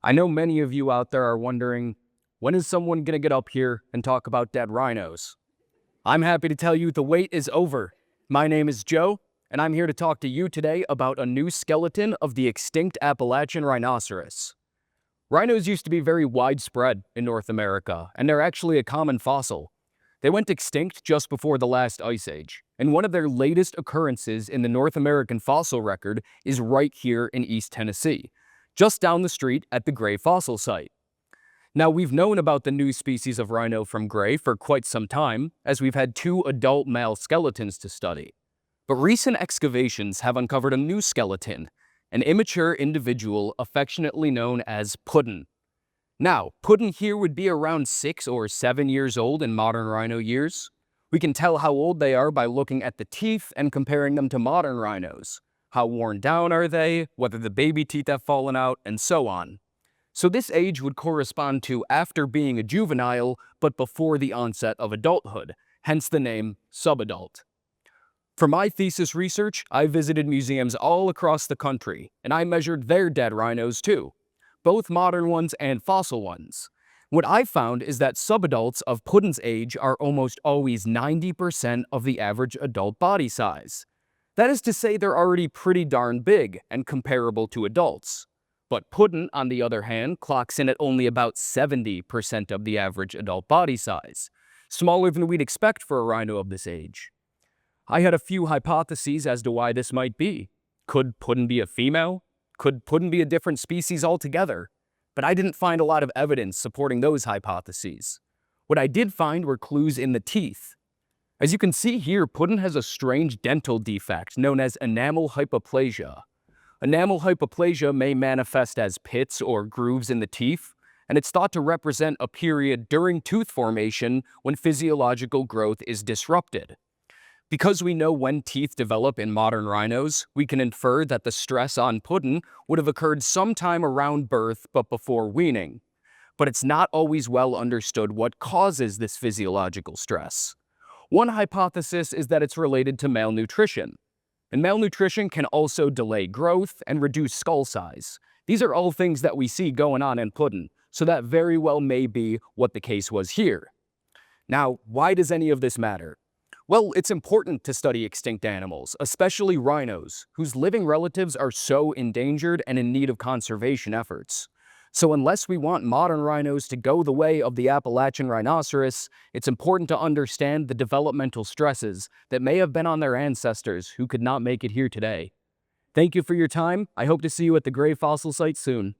I know many of you out there are wondering, when is someone going to get up here and talk about dead rhinos? I'm happy to tell you the wait is over. My name is Joe, and I'm here to talk to you today about a new skeleton of the extinct Appalachian rhinoceros. Rhinos used to be very widespread in North America, and they're actually a common fossil. They went extinct just before the last ice age, and one of their latest occurrences in the North American fossil record is right here in East Tennessee, just down the street at the Gray Fossil Site. Now, we've known about the new species of rhino from Gray for quite some time, as we've had 2 adult male skeletons to study. But recent excavations have uncovered a new skeleton, an immature individual affectionately known as Puddin'. Now, Puddin' here would be around 6 or 7 years old in modern rhino years. We can tell how old they are by looking at the teeth and comparing them to modern rhinos. How worn down are they, whether the baby teeth have fallen out, and so on. So this age would correspond to after being a juvenile, but before the onset of adulthood, hence the name Subadult. For my thesis research, I visited museums all across the country, and I measured their dead rhinos too, both modern ones and fossil ones. What I found is that subadults of Puddin's age are almost always 90% of the average adult body size. That is to say, they're already pretty darn big and comparable to adults. But Puddin', on the other hand, clocks in at only about 70% of the average adult body size, smaller than we'd expect for a rhino of this age. I had a few hypotheses as to why this might be. Could Puddin' be a female? Could Puddin' be a different species altogether? But I didn't find a lot of evidence supporting those hypotheses. What I did find were clues in the teeth. As you can see here, Puddin' has a strange dental defect known as enamel hypoplasia. Enamel hypoplasia may manifest as pits or grooves in the teeth, and it's thought to represent a period during tooth formation when physiological growth is disrupted. Because we know when teeth develop in modern rhinos, we can infer that the stress on Puddin' would have occurred sometime around birth but before weaning. But it's not always well understood what causes this physiological stress. One hypothesis is that it's related to malnutrition. And malnutrition can also delay growth and reduce skull size. These are all things that we see going on in Puddin', so that very well may be what the case was here. Now, why does any of this matter? Well, it's important to study extinct animals, especially rhinos, whose living relatives are so endangered and in need of conservation efforts. So unless we want modern rhinos to go the way of the Appalachian rhinoceros, it's important to understand the developmental stresses that may have been on their ancestors who could not make it here today. Thank you for your time. I hope to see you at the Gray Fossil Site soon.